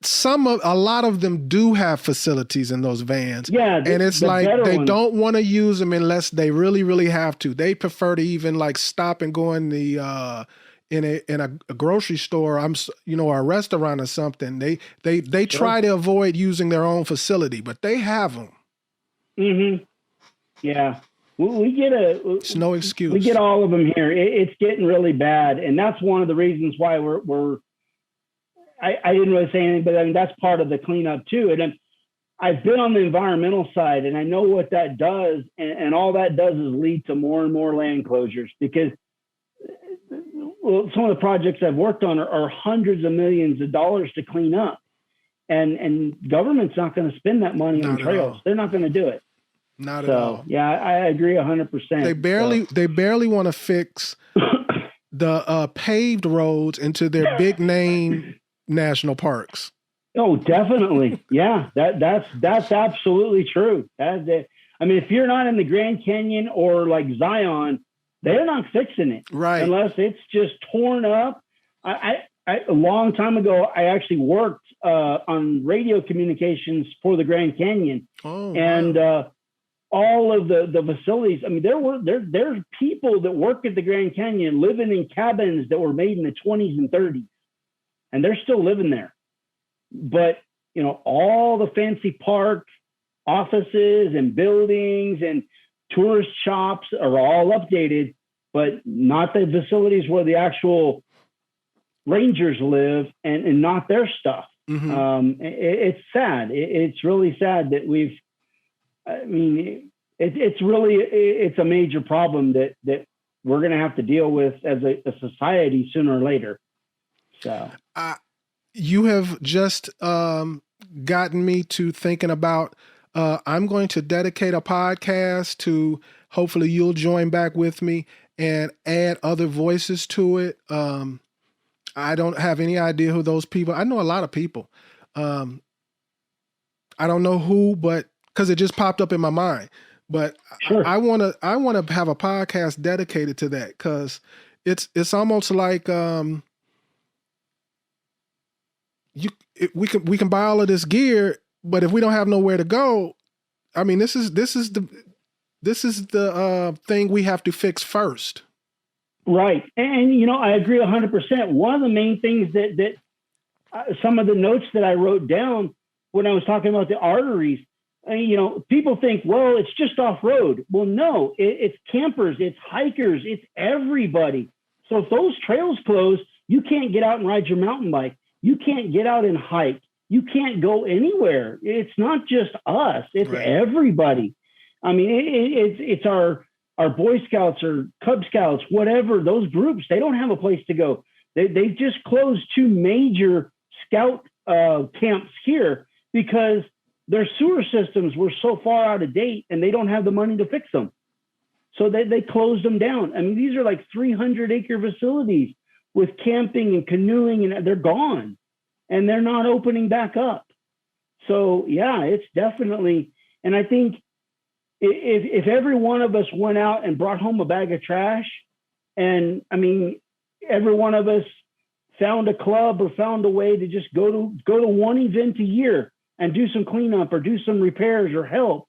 a lot of them do have facilities in those vans. Yeah. And it's like they don't want to use them unless they really, really have to. They prefer to even like stop and go in a grocery store, or a restaurant or something. They try to avoid using their own facility, but they have them. Mm-hmm. Yeah. We get it's no excuse. We get all of them here. It's getting really bad. And that's one of the reasons why I didn't really say anything, but I mean, that's part of the cleanup too. And I've been on the environmental side and I know what that does. And all that does is lead to more and more land closures because some of the projects I've worked on are hundreds of millions of dollars to clean up. And government's not going to spend that money on trails. They're not going to do it. Not at all. Yeah, I agree 100%. They barely want to fix the paved roads into their big name national parks. Oh, definitely. Yeah, that's absolutely true. That's it. I mean, if you're not in the Grand Canyon or like Zion, they're not fixing it, right? Unless it's just torn up. I a long time ago, I actually worked on radio communications for the Grand Canyon, and all of the facilities. I mean, there's people that work at the Grand Canyon living in cabins that were made in the 20s and 30s, and they're still living there. But all the fancy park offices and buildings and tourist shops are all updated, but not the facilities where the actual rangers live and not their stuff. Mm-hmm. It's sad. It's really sad that it's a major problem that we're going to have to deal with as a society sooner or later. So you have just gotten me to thinking about, I'm going to dedicate a podcast to, hopefully you'll join back with me and add other voices to it. I don't have any idea who those people, I know a lot of people. I don't know who, but because it just popped up in my mind, but sure. I want to have a podcast dedicated to that. Cause it's almost like, we can buy all of this gear, but if we don't have nowhere to go, I mean, this is the thing we have to fix first. Right. And, I agree 100%. One of the main things that some of the notes that I wrote down when I was talking about the arteries, people think, well, it's just off road. Well, no, it's campers, it's hikers, it's everybody. So if those trails close, you can't get out and ride your mountain bike. You can't get out and hike. You can't go anywhere. It's not just us. It's everybody. I mean, it's our Boy Scouts or Cub Scouts, whatever, those groups, they don't have a place to go. They just closed 2 major scout camps here because their sewer systems were so far out of date and they don't have the money to fix them. So they closed them down. I mean, these are like 300-acre facilities with camping and canoeing, and they're gone. And they're not opening back up. So, yeah, it's definitely, and I think if every one of us went out and brought home a bag of trash, and I mean, every one of us found a club or found a way to just go to one event a year and do some cleanup or do some repairs or help,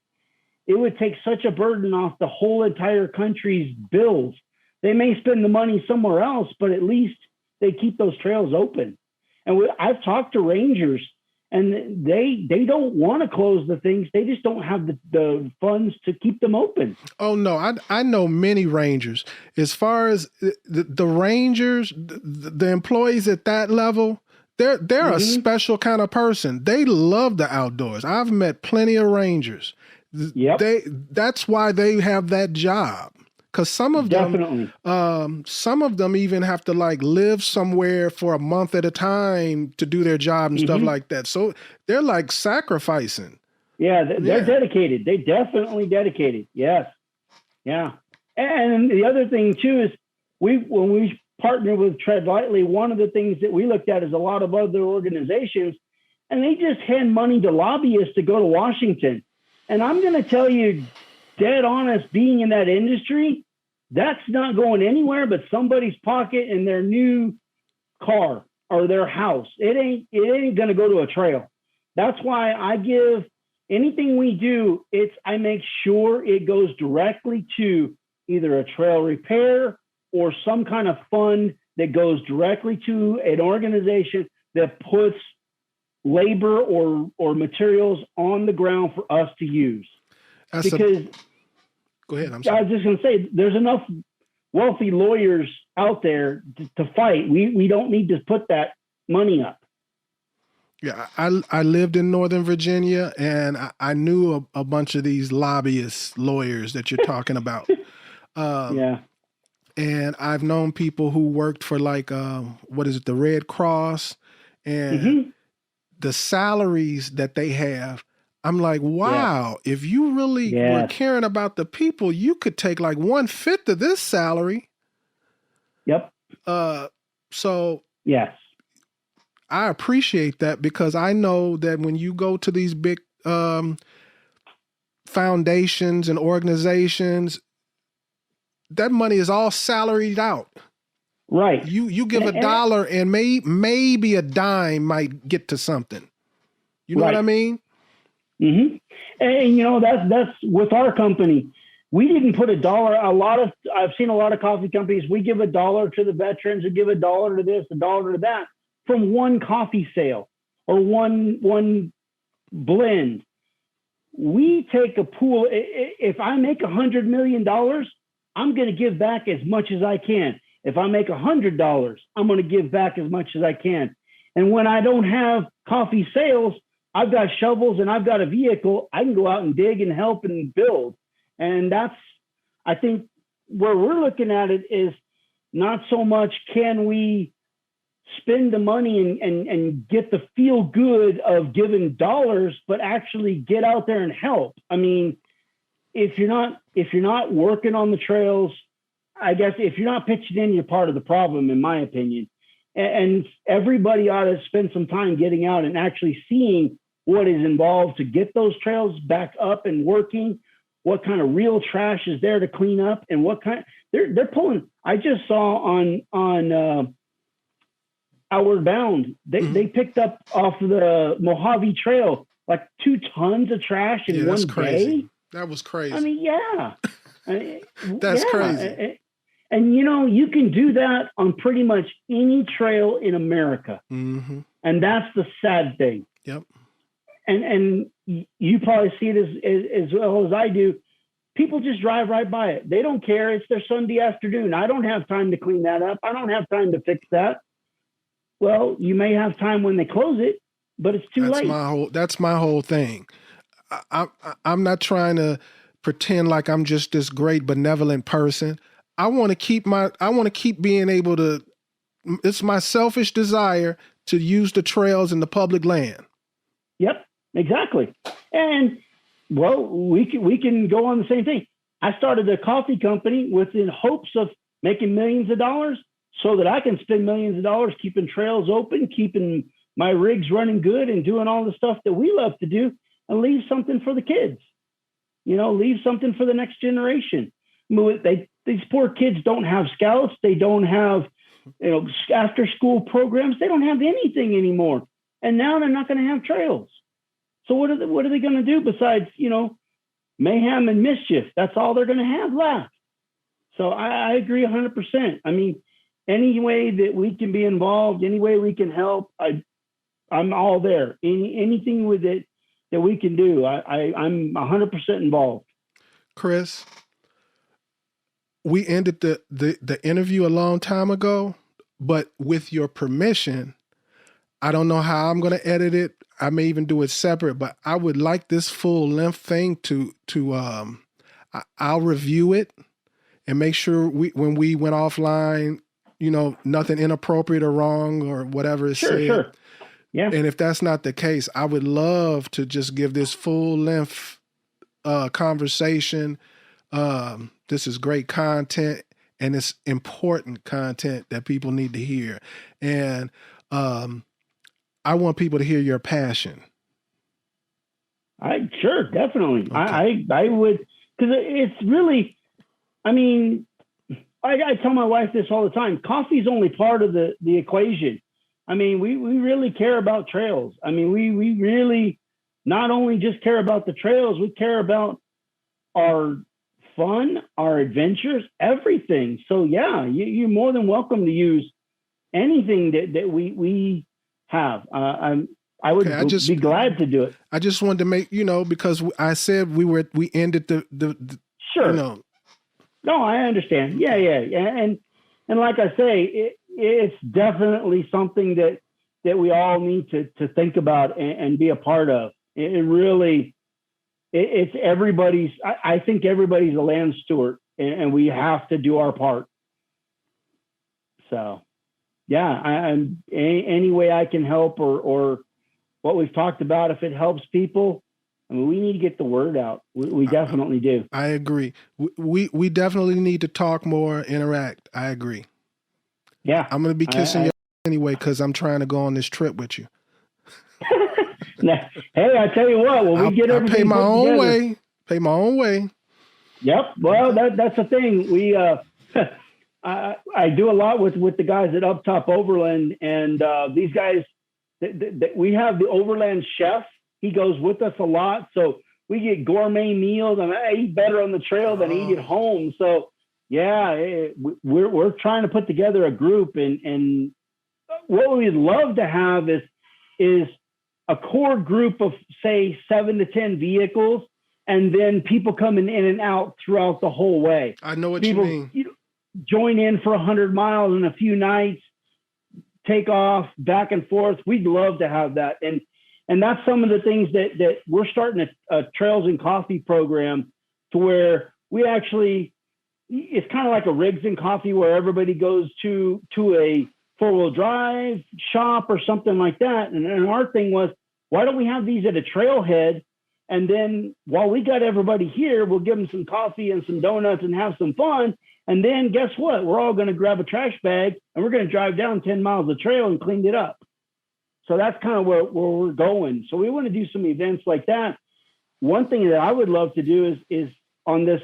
it would take such a burden off the whole entire country's bills. They may spend the money somewhere else, but at least they keep those trails open. And I've talked to rangers, and they don't want to close the things. They just don't have the funds to keep them open. Oh, no, I know many rangers. As far as the rangers, the employees at that level, they're a special kind of person. They love the outdoors. I've met plenty of rangers. Yep. That's why they have that job. Because some of them even have to like live somewhere for a month at a time to do their job and stuff like that. So they're like sacrificing. Yeah, they're dedicated. They definitely dedicated. Yes. Yeah. And the other thing too is when we partnered with Tread Lightly, one of the things that we looked at is a lot of other organizations, and they just hand money to lobbyists to go to Washington. And I'm going to tell you, dead honest, being in that industry, that's not going anywhere but somebody's pocket in their new car or their house. It ain't going to go to a trail. That's why I give anything we do, I make sure it goes directly to either a trail repair or some kind of fund that goes directly to an organization that puts labor or materials on the ground for us to use. Go ahead. I'm sorry. I was just going to say, there's enough wealthy lawyers out there to fight. We don't need to put that money up. Yeah, I lived in Northern Virginia, and I knew a bunch of these lobbyist lawyers that you're talking about. Yeah. And I've known people who worked for like, the Red Cross, and the salaries that they have. I'm like, wow, if you really were caring about the people, you could take like 1/5 of this salary. Yep. So yes, I appreciate that, because I know that when you go to these big foundations and organizations, that money is all salaried out. Right. You give $1 and maybe a dime might get to something. You know what I mean? Mm-hmm. And that's with our company. We didn't put $1. I've seen a lot of coffee companies. We give $1 to the veterans, and give $1 to this, $1 to that from one coffee sale or one blend. We take a pool. If I make $100 million, I'm going to give back as much as I can. If I make $100, I'm going to give back as much as I can. And when I don't have coffee sales, I've got shovels and I've got a vehicle. I can go out and dig and help and build. And that's, I think, where we're looking at it is not so much can we spend the money and get the feel good of giving dollars, but actually get out there and help. I mean, if you're not working on the trails, I guess if you're not pitching in, you're part of the problem, in my opinion. And everybody ought to spend some time getting out and actually seeing what is involved to get those trails back up and working, what kind of real trash is there to clean up, and what kind they're pulling. I just saw on Outward Bound, they picked up off of the Mojave Trail like 2 tons of trash in one day. That was crazy. I mean, yeah. That's crazy. And you can do that on pretty much any trail in America. Mm-hmm. And that's the sad thing. Yep. And you probably see it as well as I do. People just drive right by it. They don't care. It's their Sunday afternoon. I don't have time to clean that up. I don't have time to fix that. Well, you may have time when they close it, but it's too late. That's my whole thing. I'm not trying to pretend like I'm just this great benevolent person. I want to keep being able to, it's my selfish desire to use the trails in the public land. Yep, exactly. And well, we can go on the same thing. I started a coffee company within hopes of making millions of dollars so that I can spend millions of dollars keeping trails open, keeping my rigs running good, and doing all the stuff that we love to do, and leave something for the kids. Leave something for the next generation. These poor kids don't have scouts. They don't have, after school programs. They don't have anything anymore. And now they're not going to have trails. So what are they going to do besides, mayhem and mischief? That's all they're going to have left. So I agree 100%. I mean, any way that we can be involved, any way we can help, I'm all there. Anything with it that we can do, I'm 100% involved. Kris, we ended the interview a long time ago, but with your permission, I don't know how I'm going to edit it. I may even do it separate, but I would like this full length thing to I'll review it and make sure when we went offline, nothing inappropriate or wrong or whatever is said. Sure. Yeah. And if that's not the case, I would love to just give this full length conversation. This is great content, and it's important content that people need to hear. And I want people to hear your passion. Sure, definitely. Okay. I would, because it's really, I mean, I tell my wife this all the time. Coffee is only part of the equation. I mean, we really care about trails. I mean, we really not only just care about the trails, we care about our fun, our adventures, everything. So yeah, you're more than welcome to use anything that we have. I would be glad to do it. I just wanted to make, because I said we ended the sure. No, I understand. Yeah. And like I say, it's definitely something that we all need to think about and be a part of. It really, it's everybody's, I think everybody's a land steward, and we have to do our part. So yeah, I'm any way I can help or what we've talked about, if it helps people, I mean, we need to get the word out. We definitely do. I agree. We definitely need to talk more, interact. I agree. Yeah. I'm going to be kissing your anyway, because I'm trying to go on this trip with you. Hey, I tell you what, when we get everything pay my own together, way. Pay my own way. Yep. Well, that's the thing. We I do a lot with the guys at Up Top Overland, and these guys. We have the Overland chef. He goes with us a lot, so we get gourmet meals, and I eat better on the trail than I eat at home. So yeah, we're trying to put together a group, and what we'd love to have is a core group of, say, 7 to 10 vehicles, and then people coming in and out throughout the whole way. I know what you mean. Join in for 100 miles in a few nights, take off back and forth. We'd love to have that. And that's some of the things that we're starting a Trails and Coffee program, to where we actually, it's kind of like a Rigs and Coffee, where everybody goes to a 4-wheel drive shop or something like that. And our thing was, why don't we have these at a trailhead? And then while we got everybody here, we'll give them some coffee and some donuts and have some fun. And then guess what? We're all going to grab a trash bag and we're going to drive down 10 miles of trail and clean it up. So that's kind of where we're going. So we want to do some events like that. One thing that I would love to do is on this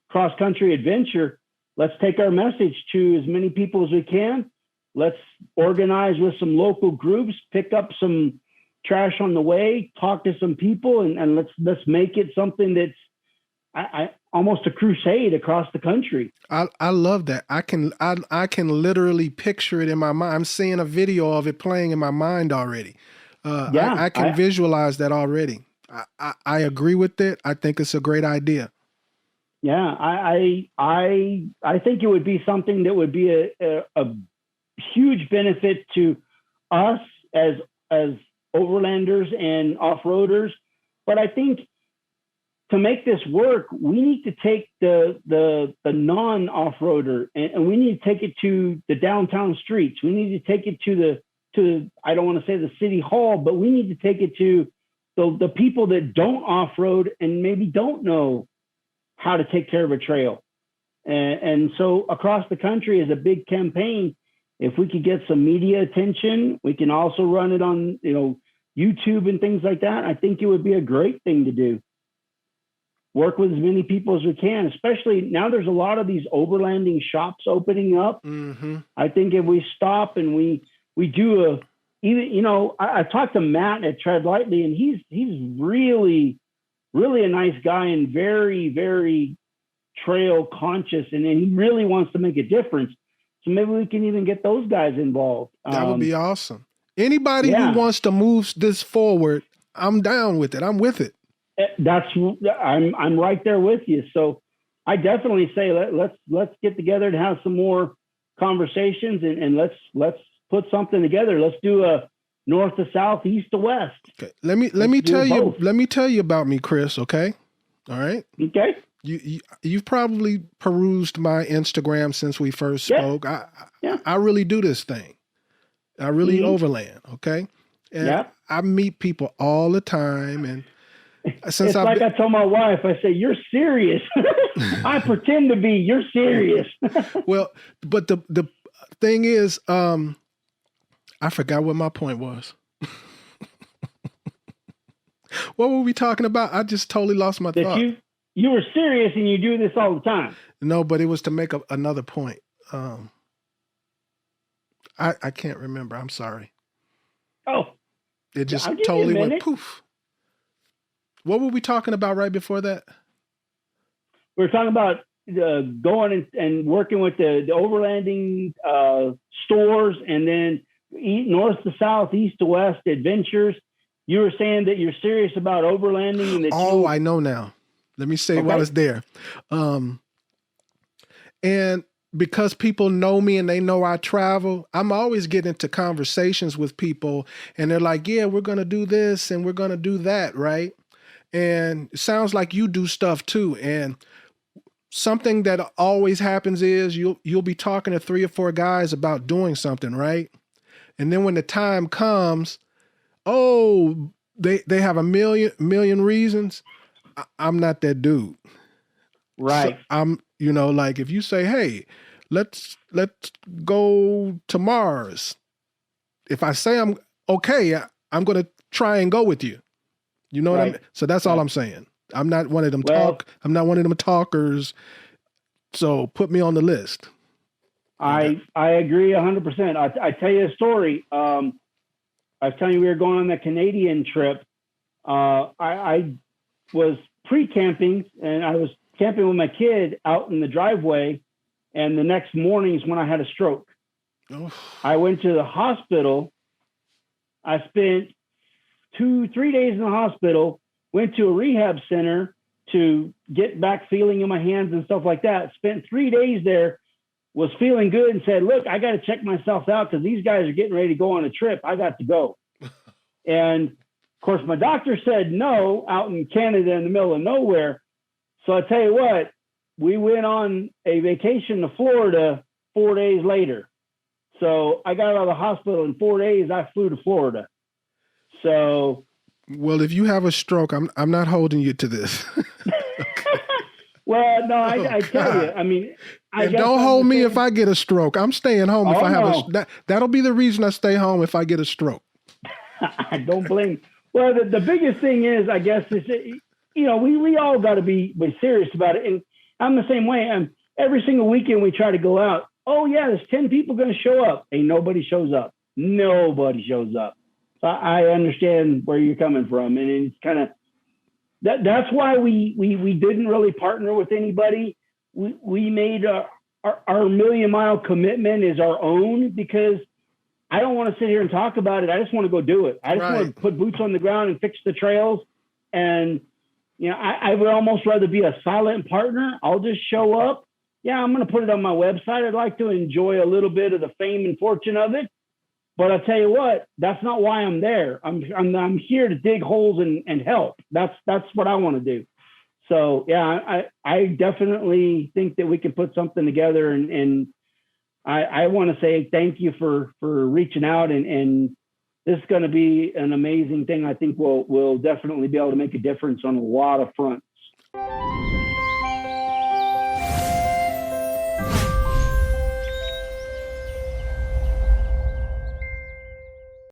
cross-country adventure, let's take our message to as many people as we can. Let's organize with some local groups, pick up some trash on the way, talk to some people, and let's make it something that's almost a crusade across the country. I love that. I can literally picture it in my mind. I'm seeing a video of it playing in my mind already. I can visualize that already. I agree with it. I think it's a great idea. Yeah, I think it would be something that would be a huge benefit to us as overlanders and off-roaders. But I think to make this work, we need to take the non-off-roader and we need to take it to the downtown streets. We need to take it to I don't want to say the city hall, but we need to take it to the people that don't off-road and maybe don't know how to take care of a trail. And so across the country is a big campaign. If we could get some media attention, we can also run it on, YouTube and things like that. I think it would be a great thing to do. Work with as many people as we can, especially now there's a lot of these overlanding shops opening up. Mm-hmm. I think if we stop and we do I talked to Matt at Tread Lightly, and he's really, really a nice guy and very, very trail conscious, and he really wants to make a difference. So maybe we can even get those guys involved. That would be awesome. Anybody who wants to move this forward, I'm down with it. I'm with it. I'm right there with you. So I definitely say let's get together and have some more conversations and let's put something together. Let's do a north to south, east to west. Okay. Let me tell you about me, Kris. Okay. All right. Okay. You've probably perused my Instagram since we first spoke. I really do this thing. I really overland. Okay. And I meet people all the time. And since I told my wife, I say, you're serious. I pretend to be, you're serious. Well, but the thing is, I forgot what my point was. What were we talking about? I just totally lost my thought. You were serious and you do this all the time. No, but it was to make another point. I can't remember. I'm sorry. Oh. It just totally went poof. What were we talking about right before that? We were talking about going and working with the overlanding stores and then north to south, east to west adventures. You were saying that you're serious about overlanding. And that I know now. Let me say while it's there. And because people know me and they know I travel, I'm always getting into conversations with people and they're like, yeah, we're going to do this and we're going to do that, right? And it sounds like you do stuff too. And something that always happens is you'll be talking to 3 or 4 guys about doing something, right? And then when the time comes, they have a million reasons. I'm not that dude. Right. So I'm, like if you say, hey, let's go to Mars. If I say I'm okay, I'm going to try and go with you. You know what I mean? So that's all I'm saying. I'm not one of them I'm not one of them talkers. So put me on the list. I agree 100%. I tell you a story. I was telling you we were going on that Canadian trip. I was pre-camping and I was camping with my kid out in the driveway. And the next morning is when I had a stroke. Oh. I went to the hospital. I spent 2-3 days in the hospital, went to a rehab center to get back feeling in my hands and stuff like that. Spent 3 days there, was feeling good and said, look, I got to check myself out because these guys are getting ready to go on a trip. I got to go. And of course, my doctor said no out in Canada in the middle of nowhere. So I tell you what, we went on a vacation to Florida 4 days later. So I got out of the hospital in 4 days. I flew to Florida. So, well, if you have a stroke, I'm not holding you to this. Well, no, I tell you, I mean, don't hold me if I get a stroke. I'm staying home if I have that'll be the reason I stay home if I get a stroke. I don't blame. Well, the biggest thing is, I guess, is we all got to be serious about it, and I'm the same way. Every single weekend we try to go out. Oh yeah, there's 10 people going to show up. Ain't nobody shows up. Nobody shows up. I understand where you're coming from, and it's kind of that's why we didn't really partner with anybody. We made our 1,000,000-mile commitment is our own because I don't want to sit here and talk about it. I just want to go do it. I just want to put boots on the ground and fix the trails. And I would almost rather be a silent partner. I'll just show up. Yeah, I'm going to put it on my website. I'd like to enjoy a little bit of the fame and fortune of it. But I'll tell you what, that's not why I'm there. I'm here to dig holes and help. That's what I want to do. So yeah, I definitely think that we can put something together, and I want to say thank you for reaching out, and this is going to be an amazing thing. I think we'll definitely be able to make a difference on a lot of fronts.